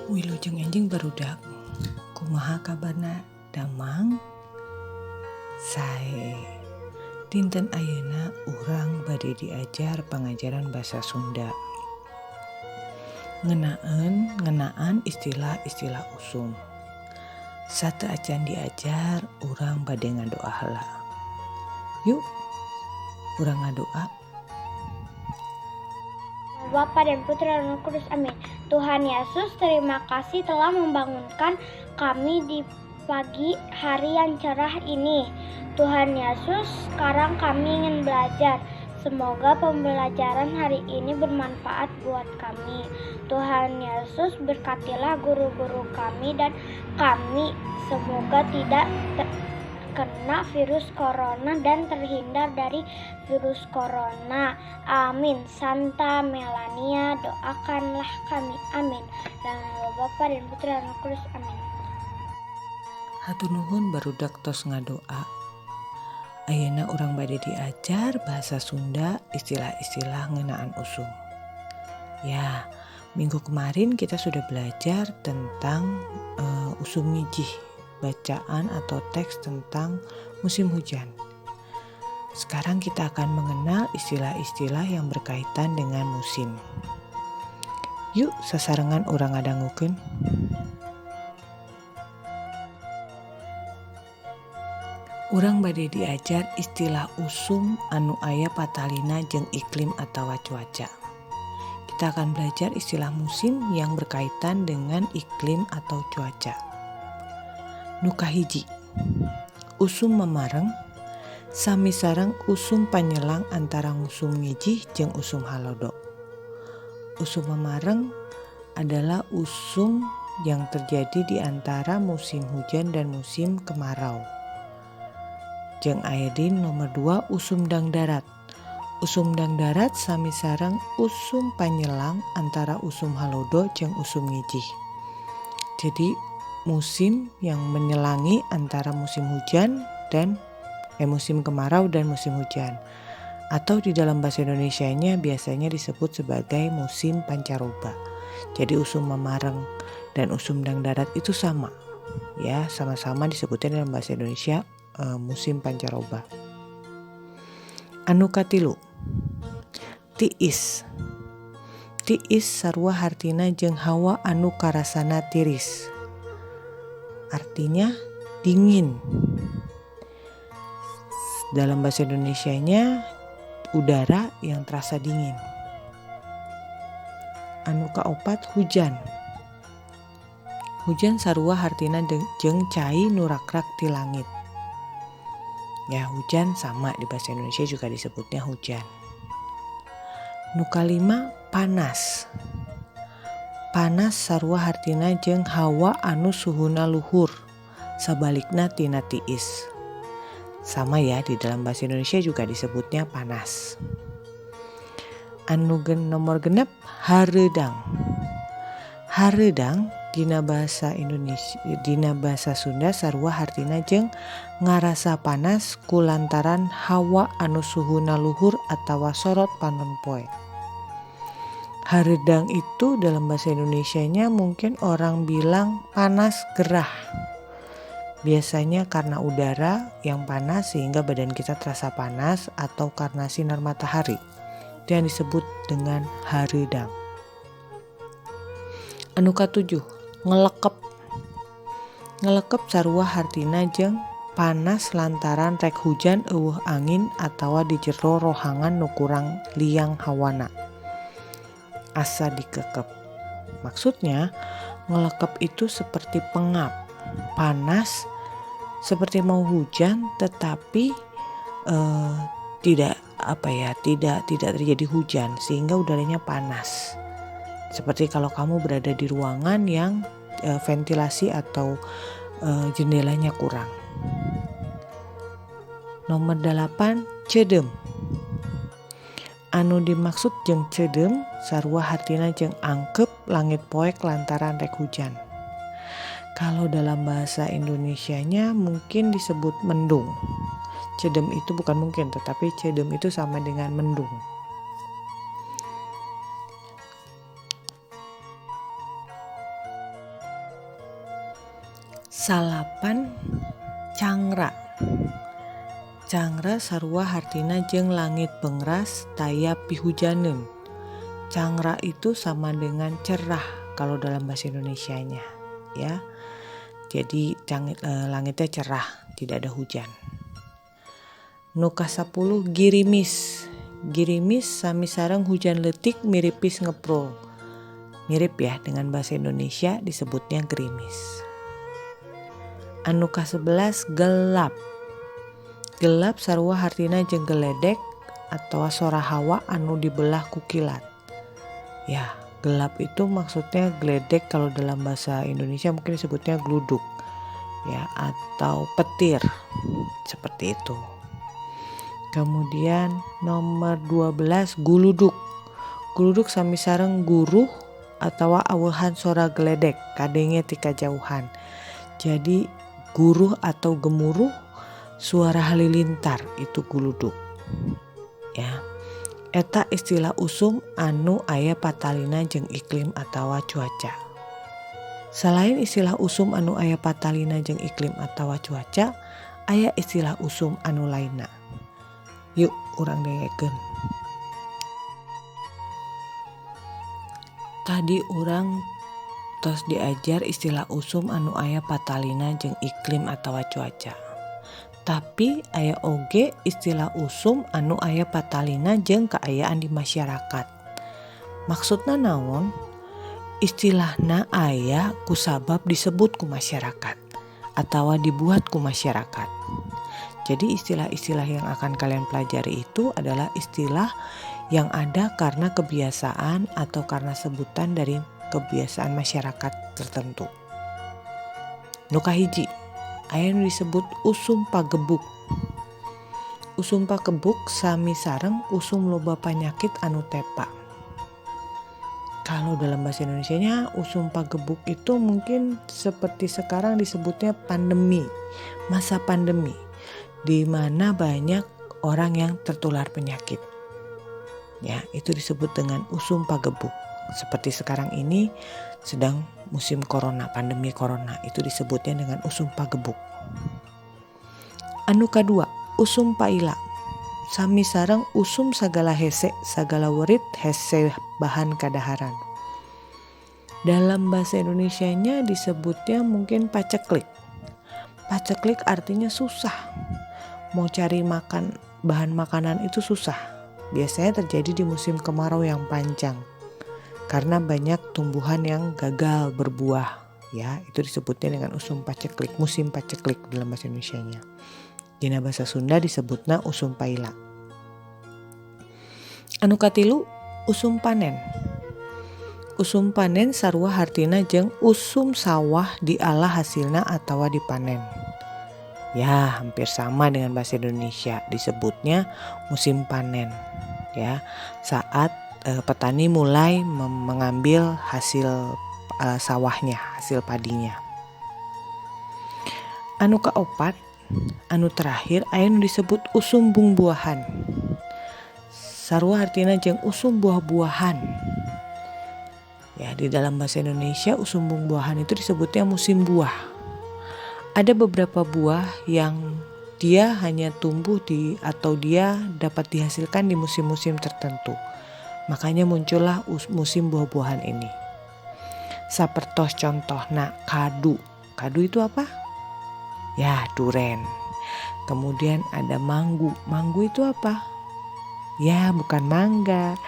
Wilujeng enjing barudak, kumaha kabarna damang? Sae. Dinten ayeuna urang bade diajar pangajaran basa Sunda. Ngenaan istilah-istilah usum. Sate acan diajar, urang bade ngadoa heula. Yuk, urang ngadoa. Bapa dan Putra dan Roh Kudus, amin. Tuhan Yesus, terima kasih telah membangunkan kami di pagi hari yang cerah ini. Tuhan Yesus, sekarang kami ingin belajar. Semoga pembelajaran hari ini bermanfaat buat kami. Tuhan Yesus, berkatilah guru-guru kami dan kami. Semoga tidak kena virus corona dan terhindar dari virus corona. Amin. Santa Melania, doakanlah kami. Amin. Dan Bapa dan Putra dan Roh Kudus. Amin. Hatur nuhun barudak tos ngadoa. Ayeuna urang bade diajar bahasa Sunda, istilah-istilah ngeunaan usum. Ya, minggu kemarin kita sudah belajar tentang usum ngijih, bacaan atau teks tentang musim hujan. Sekarang kita akan mengenal istilah-istilah yang berkaitan dengan musim. Yuk sasarengan urang ngadangukeun. Urang bade diajar istilah usum anu aya patalina jeung iklim atawa cuaca. Kita akan belajar istilah musim yang berkaitan dengan iklim atau cuaca. Nu kahiji, usum memareng sami sareng usum panyelang antara usum ngijih jeung usum halodo. Usum memareng adalah usum yang terjadi di antara musim hujan dan musim kemarau. Jeung aya di nomor 2 usum dang darat. Usum dang darat sami sareng usum panyelang antara usum halodo jeung usum ngijih. Jadi musim yang menyelangi antara musim hujan dan musim kemarau dan musim hujan. Atau di dalam bahasa Indonesianya biasanya disebut sebagai musim pancaroba. Jadi usum memareng dan usum dang darat itu sama. Ya, sama-sama disebutnya dalam bahasa Indonesia musim pancaroba. Anu katilu, tiis. Tiis sarua hartina jeung hawa anu karasana tiris. Artinya dingin. Dalam bahasa Indonesianya udara yang terasa dingin. Anu kaopat hujan. Hujan sarua hartina jeung cai nu rakrak ti langit. Ya, hujan sama di bahasa Indonesia juga disebutnya hujan. Nu kalima panas. Panas sarua hartina jeung hawa anu suhuna luhur. Sabalikna tina tiis. Sama ya, di dalam bahasa Indonesia juga disebutnya panas. Anu nomor genep hareudang. Hareudang dina bahasa Indonesia, dina bahasa Sunda sarua hartina jeung ngarasa panas kulantaran hawa anu suhuna luhur atawa sorot panon poe. Hareudang itu dalam bahasa Indonesianya mungkin orang bilang panas gerah. Biasanya karena udara yang panas sehingga badan kita terasa panas atau karena sinar matahari. Itu yang disebut dengan hareudang. Anu katujuh, ngelekep. Ngelekep sarua hartina jeung panas lantaran rek hujan eueuh angin atawa di jero rohangan nu kurang liang hawana. Asa dikekep. Maksudnya ngelekep itu seperti pengap, panas seperti mau hujan tetapi tidak terjadi hujan sehingga udaranya panas. Seperti kalau kamu berada di ruangan yang ventilasi atau jendelanya kurang. Nomor 8, cedem. Anu dimaksud jeung cedem sarua hartina jeung angkep langit poek lantaran rek hujan. Kalau dalam bahasa Indonesianya mungkin disebut mendung. Cedem itu bukan mungkin, tetapi cedem itu sama dengan mendung. Salapan cangra. Cangra sarua hartina jeung langit bengras taya pihujaneun. Cangra itu sama dengan cerah kalau dalam bahasa Indonesianya, ya. Jadi langitnya cerah, tidak ada hujan. Nu kasapuluh girimis. Girimis sami sareng hujan leutik miripis ngeprul. Mirip ya dengan bahasa Indonesia disebutnya gerimis. Anu ka-11 gelap. Gelap sarua hartina jeung geledek atau sora hawa anu dibelah ku kilat. Ya, gelap itu maksudnya geledek kalau dalam bahasa Indonesia mungkin disebutnya gluduk. Ya, atau petir. Seperti itu. Kemudian nomor 12 guluduk. Guluduk sami sareng guruh atau aweuhan sora geledek kadenge ti kajauhan. Jadi guruh atau gemuruh suara halilintar itu guluduk. Ya. Eta istilah usum anu aya patalina jeung iklim atawa cuaca. Selain istilah usum anu aya patalina jeung iklim atawa cuaca, aya istilah usum anu lainna. Yuk urang dengekeun. Tadi urang tos diajar istilah usum anu aya patalina jeung iklim atawa cuaca. Tapi aya oge istilah usum anu aya patalina jeung kaayaan di masyarakat. Maksudna naon? Istilahna aya kusabab disebut ku masyarakat atawa dibuat ku masyarakat. Jadi istilah-istilah yang akan kalian pelajari itu adalah istilah yang ada karena kebiasaan atau karena sebutan dari kebiasaan masyarakat tertentu. Nu kahiji, aya nu disebut usum pagebuk. Usum pagebuk sami sareng usum loba panyakit anu tepa. Kalau dalam bahasa Indonesianya usum pagebuk itu mungkin seperti sekarang disebutnya pandemi, masa pandemi, di mana banyak orang yang tertular penyakit. Ya, itu disebut dengan usum pagebuk. Seperti sekarang ini sedang musim corona, pandemi corona, itu disebutnya dengan usum pagebuk. Anu kadua, usum paila. Sami sareng usum sagala hese, sagala werit hese bahan kadaharan. Dalam bahasa Indonesianya disebutnya mungkin paceklik. Paceklik artinya susah. Mau cari makan bahan makanan itu susah. Biasanya terjadi di musim kemarau yang panjang. Karena banyak tumbuhan yang gagal berbuah, ya itu disebutnya dengan usum paceklik, musim paceklik dalam bahasa Indonesianya. Dina bahasa Sunda disebutna usum paila. Anu katilu usum panen. Usum panen sarua hartina jeung usum sawah diolah hasilna atawa dipanen. Ya, hampir sama dengan bahasa Indonesia, disebutnya musim panen. Ya, saat petani mulai mengambil hasil sawahnya, hasil padinya. Anu kaopat, anu terakhir aya nu disebut usum buah-buahan. Sarua artina jeung usum buah-buahan. Ya, di dalam bahasa Indonesia usum buah-buahan itu disebutnya musim buah. Ada beberapa buah yang dia hanya tumbuh atau dia dapat dihasilkan di musim-musim tertentu. Makanya muncullah musim buah-buahan ini. Sapertos contohna kadu. Kadu itu apa? Ya, duren. Kemudian ada manggu. Manggu itu apa? Ya, bukan mangga.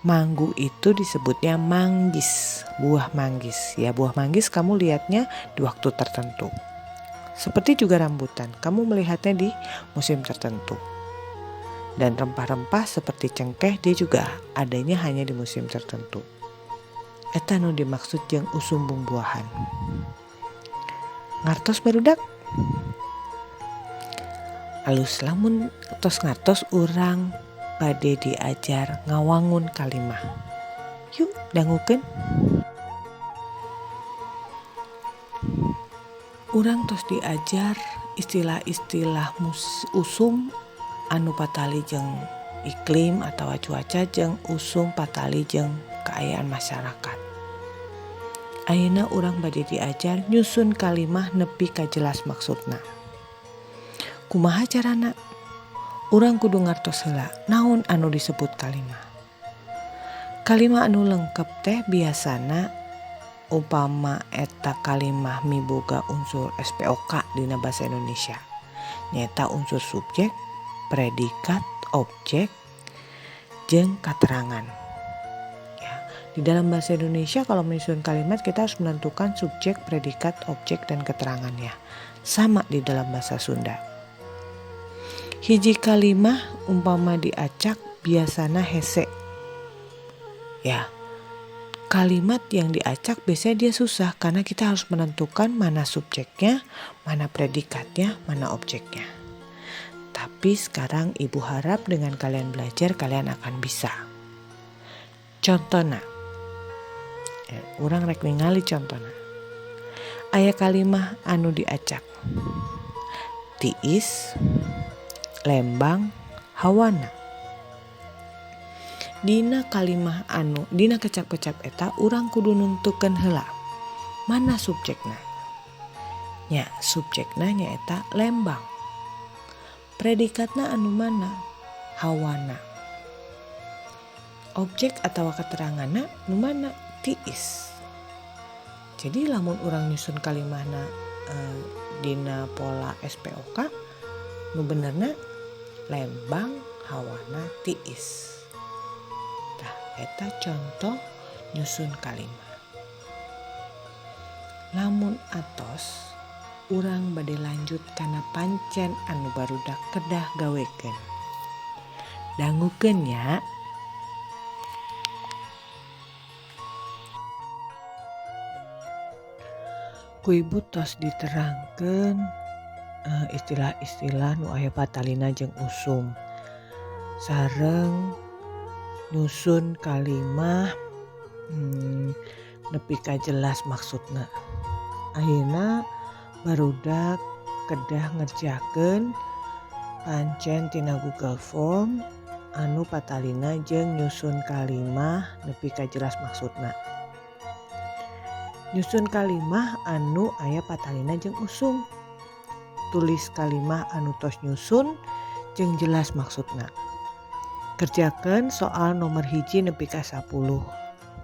Manggu itu disebutnya manggis, buah manggis. Ya, buah manggis kamu lihatnya di waktu tertentu. Seperti juga rambutan, kamu melihatnya di musim tertentu. Dan rempah-rempah seperti cengkeh dia juga adanya hanya di musim tertentu. Eta nu dimaksud jeung usum buah-buahan. Ngartos barudak? Alus lamun tos ngartos urang bade diajar ngawangun kalimah. Yuk dangukeun. Urang tos diajar istilah-istilah usum anu patali jeung iklim atawa cuaca jeung usum patali jeung kaayaan masyarakat. Ayeuna urang bade diajar nyusun kalimah nepi ka jelas maksudna. Kumaha carana? Urang kudu ngartos heula naon anu disebut kalimah. Kalimah anu lengkep teh biasana upama eta kalimah miboga unsur SPOK dina basa Indonesia. Nyaeta unsur subjek, predikat, objek, jeung katerangan. Di dalam bahasa Indonesia kalau menyusun kalimat kita harus menentukan subjek, predikat, objek, dan keterangannya. Sama di dalam bahasa Sunda. Hiji kalimah umpama diacak biasana hese. Ya, kalimat yang diacak biasanya dia susah karena kita harus menentukan mana subjeknya, mana predikatnya, mana objeknya. Tapi sekarang ibu harap dengan kalian belajar kalian akan bisa. Contohnya. Urang rek ningali contohna. Aya kalimah anu diacak. Tiis, lembang, hawana. Dina kalimah anu dina kecap-kecap eta urang kudu nentukeun heula mana subjekna. Nya subjekna nyaeta lembang. Predikatna anu mana? Hawana. Objek atawa keteranganna nu mana? Tiis. Jadi lamun urang nyusun kalimahna dina pola SPOK nu benerna lembang, hawana, tiis. Tah eta contoh nyusun kalimah. Lamun atos urang bade lanjut kana pancen anu barudak kedah gawekeun. Dangukeun nya. Ku ibu tos diterangkeun istilah-istilah nu aya patalina jeung usum. Sareng nyusun kalimah nepi ka jelas maksudna. Ayeuna barudak kedah ngerjakeun pancen tina Google Form anu patalina jeung nyusun kalimah nepi ka jelas maksudna. Nyusun kalimah anu aya patalina jeung usum. Tulis kalimah anu tos nyusun jeung jelas maksudna. Kerjakeun soal nomor 1 nepi ka 10.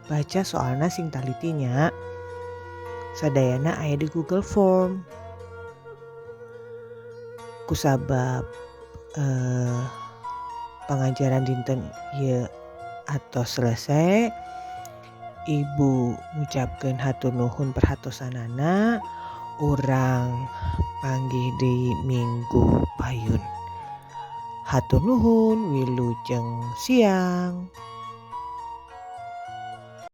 Baca soalna sing taliti nya. Sadayana aya di Google Form. Kusabab pengajaran dinten ieu atos selesai. Ibu ngucapkeun hatur nuhun perhatosanana. Urang panggih deui minggu payun. Hatur nuhun, wilujeng siang.